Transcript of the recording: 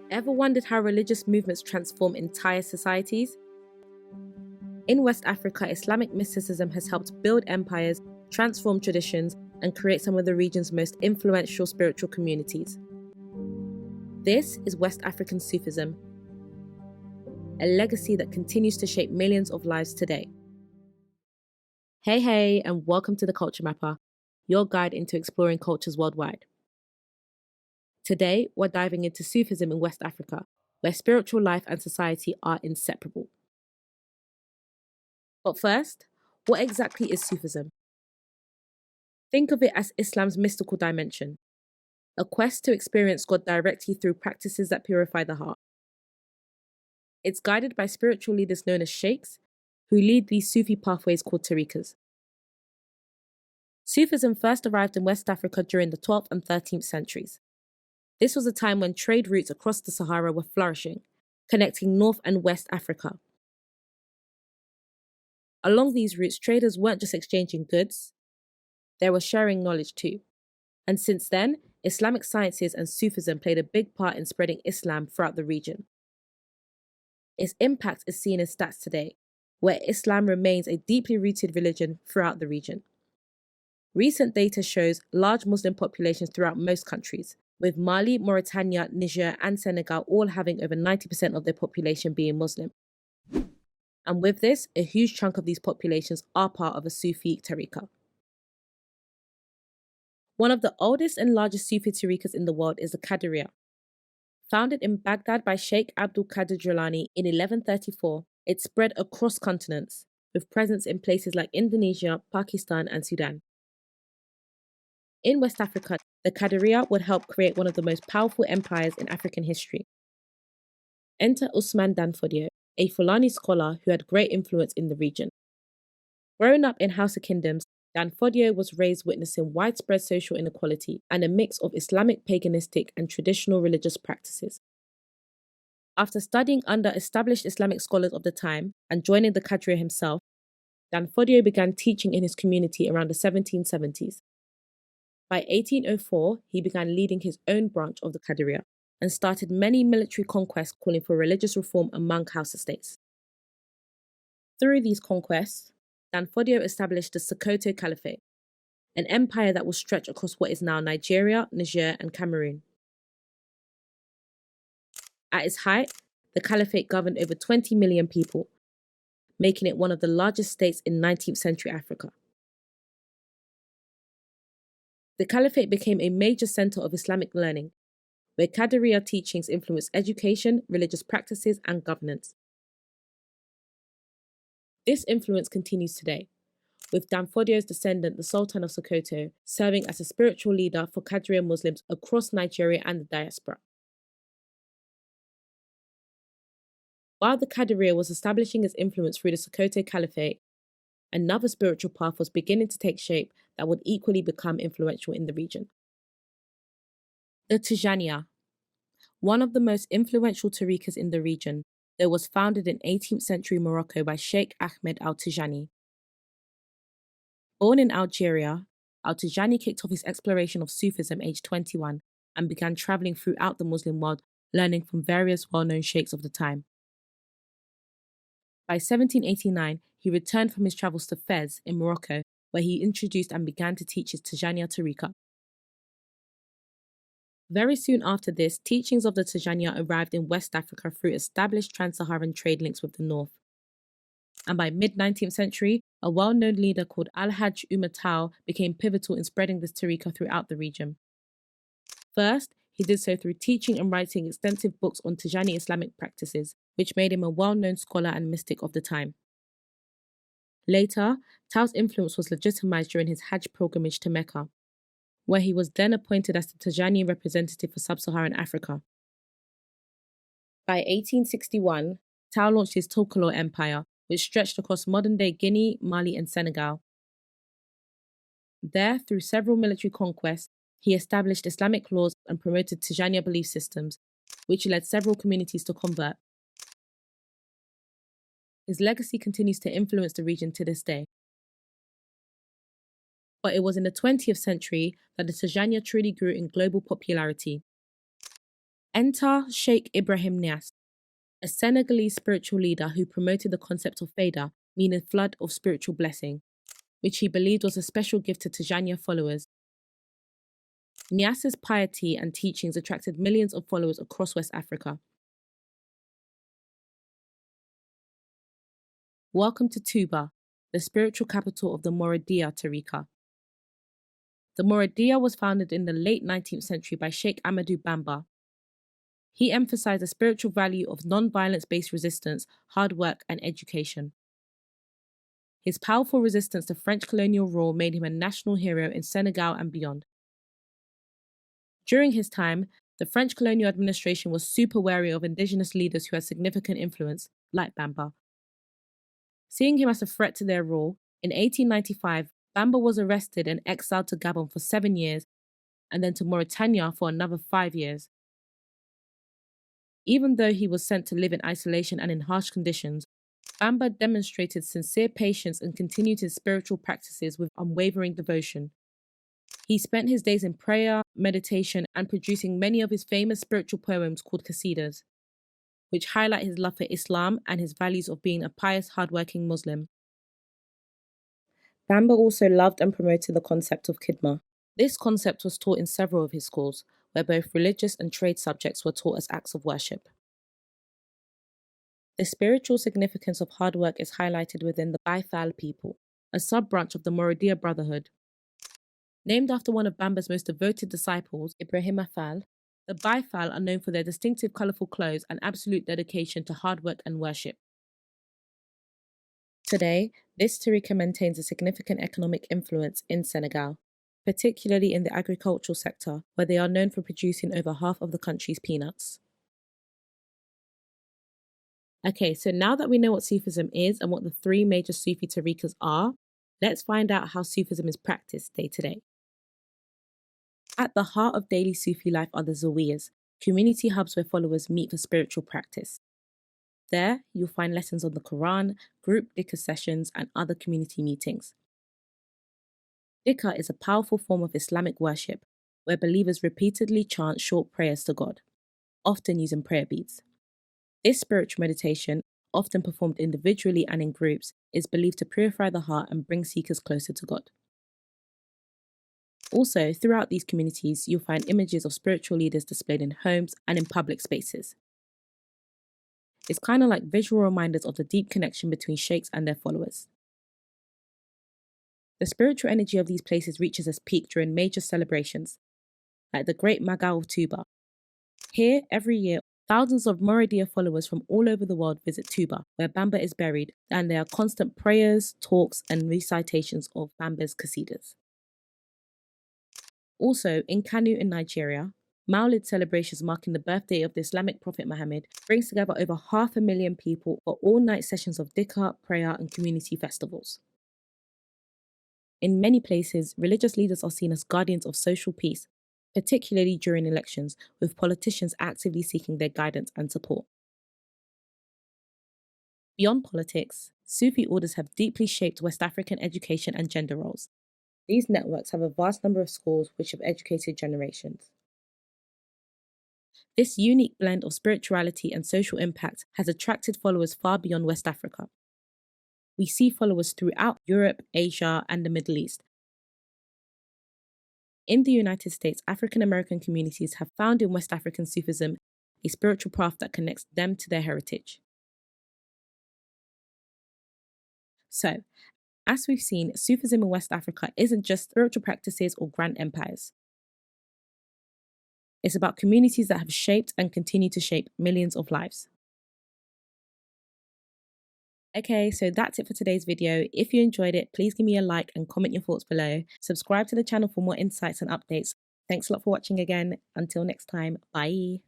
Ever wondered how religious movements transform entire societies? In West Africa, Islamic mysticism has helped build empires, transform traditions, and create some of the region's most influential spiritual communities. This is West African Sufism, a legacy that continues to shape millions of lives today. Hey, and welcome to the Culture Mapper, your guide into exploring cultures worldwide. Today, we're diving into Sufism in West Africa, where spiritual life and society are inseparable. But first, what exactly is Sufism? Think of it as Islam's mystical dimension, a quest to experience God directly through practices that purify the heart. It's guided by spiritual leaders known as sheikhs, who lead these Sufi pathways called tariqas. Sufism first arrived in West Africa during the 12th and 13th centuries. This was a time when trade routes across the Sahara were flourishing, connecting North and West Africa. Along these routes, traders weren't just exchanging goods, they were sharing knowledge too. And since then, Islamic sciences and Sufism played a big part in spreading Islam throughout the region. Its impact is seen in stats today, where Islam remains a deeply rooted religion throughout the region. Recent data shows large Muslim populations throughout most countries, with Mali, Mauritania, Niger, and Senegal all having over 90% of their population being Muslim. And with this, a huge chunk of these populations are part of a Sufi tariqa. One of the oldest and largest Sufi tariqas in the world is the Qadiriyya. Founded in Baghdad by Sheikh Abdul Qadir Jilani in 1134, it spread across continents, with presence in places like Indonesia, Pakistan, and Sudan. In West Africa, the Qadiriyya would help create one of the most powerful empires in African history. Enter Usman Danfodio, a Fulani scholar who had great influence in the region. Growing up in Hausa kingdoms, Danfodio was raised witnessing widespread social inequality and a mix of Islamic paganistic and traditional religious practices. After studying under established Islamic scholars of the time and joining the Qadiriyya himself, Danfodio began teaching in his community around the 1770s. By 1804, he began leading his own branch of the Qadiriyya and started many military conquests calling for religious reform among Hausa states. Through these conquests, Danfodio established the Sokoto Caliphate, an empire that will stretch across what is now Nigeria, Niger, and Cameroon. At its height, the Caliphate governed over 20 million people, making it one of the largest states in 19th century Africa. The Caliphate became a major center of Islamic learning, where Qadiriyya teachings influenced education, religious practices, and governance. This influence continues today, with Danfodio's descendant, the Sultan of Sokoto, serving as a spiritual leader for Qadiriyya Muslims across Nigeria and the diaspora. While the Qadiriyya was establishing its influence through the Sokoto Caliphate, another spiritual path was beginning to take shape that would equally become influential in the region. The Tijaniyya, one of the most influential tariqas in the region, that was founded in 18th century Morocco by Sheikh Ahmed Al-Tijani. Born in Algeria, Al-Tijani kicked off his exploration of Sufism aged 21 and began traveling throughout the Muslim world, learning from various well-known sheikhs of the time. By 1789, he returned from his travels to Fez in Morocco, where he introduced and began to teach his Tijaniyya tariqa. Very soon after this, teachings of the Tijaniyya arrived in West Africa through established trans-Saharan trade links with the north. And by mid-19th century, a well-known leader called Al-Hajj Umar became pivotal in spreading this tariqa throughout the region. First, he did so through teaching and writing extensive books on Tijani Islamic practices, which made him a well-known scholar and mystic of the time. Later, Tao's influence was legitimized during his Hajj pilgrimage to Mecca, where he was then appointed as the Tijani representative for sub-Saharan Africa. By 1861, Tao launched his Tokolo Empire, which stretched across modern-day Guinea, Mali, and Senegal. There, through several military conquests, he established Islamic laws and promoted Tijaniyya belief systems, which led several communities to convert. His legacy continues to influence the region to this day. But it was in the 20th century that the Tijaniyya truly grew in global popularity. Enter Sheikh Ibrahim Niasse, a Senegalese spiritual leader who promoted the concept of Faida, meaning flood of spiritual blessing, which he believed was a special gift to Tijaniyya followers. Niasse's piety and teachings attracted millions of followers across West Africa. Welcome to Touba, the spiritual capital of the Muridiyya tariqa. The Muridiyya was founded in the late 19th century by Sheikh Amadou Bamba. He emphasized the spiritual value of non-violence-based resistance, hard work, and education. His powerful resistance to French colonial rule made him a national hero in Senegal and beyond. During his time, the French colonial administration was super wary of indigenous leaders who had significant influence, like Bamba. Seeing him as a threat to their rule, in 1895, Bamba was arrested and exiled to Gabon for 7 years, and then to Mauritania for another 5 years. Even though he was sent to live in isolation and in harsh conditions, Bamba demonstrated sincere patience and continued his spiritual practices with unwavering devotion. He spent his days in prayer, meditation, and producing many of his famous spiritual poems called qasidas, which highlight his love for Islam and his values of being a pious, hardworking Muslim. Bamba also loved and promoted the concept of khidmah. This concept was taught in several of his schools, where both religious and trade subjects were taught as acts of worship. The spiritual significance of hard work is highlighted within the Baifal people, a sub-branch of the Mouridiyya Brotherhood. Named after one of Bamba's most devoted disciples, Ibrahim Afal, the Baifal are known for their distinctive colourful clothes and absolute dedication to hard work and worship. Today, this tariqa maintains a significant economic influence in Senegal, particularly in the agricultural sector, where they are known for producing over half of the country's peanuts. Okay, so now that we know what Sufism is and what the 3 major Sufi tariqas are, let's find out how Sufism is practiced day to day. At the heart of daily Sufi life are the zawiyas, community hubs where followers meet for spiritual practice. There, you'll find lessons on the Quran, group dhikr sessions, and other community meetings. Dhikr is a powerful form of Islamic worship, where believers repeatedly chant short prayers to God, often using prayer beads. This spiritual meditation, often performed individually and in groups, is believed to purify the heart and bring seekers closer to God. Also, throughout these communities, you'll find images of spiritual leaders displayed in homes and in public spaces. It's kind of like visual reminders of the deep connection between sheikhs and their followers. The spiritual energy of these places reaches its peak during major celebrations, like the Great Magal of Touba. Here, every year, thousands of Muridiyya followers from all over the world visit Touba, where Bamba is buried, and there are constant prayers, talks, and recitations of Bamba's qasidas. Also, in Kano in Nigeria, Maulid celebrations marking the birthday of the Islamic prophet Muhammad brings together over 500,000 people for all-night sessions of dhikr, prayer, and community festivals. In many places, religious leaders are seen as guardians of social peace, particularly during elections, with politicians actively seeking their guidance and support. Beyond politics, Sufi orders have deeply shaped West African education and gender roles. These networks have a vast number of schools which have educated generations. This unique blend of spirituality and social impact has attracted followers far beyond West Africa. We see followers throughout Europe, Asia, and the Middle East. In the United States, African American communities have found in West African Sufism a spiritual path that connects them to their heritage. So, as we've seen, Sufism in West Africa isn't just spiritual practices or grand empires. It's about communities that have shaped and continue to shape millions of lives. Okay, so that's it for today's video. If you enjoyed it, please give me a like and comment your thoughts below. Subscribe to the channel for more insights and updates. Thanks a lot for watching again. Until next time, bye.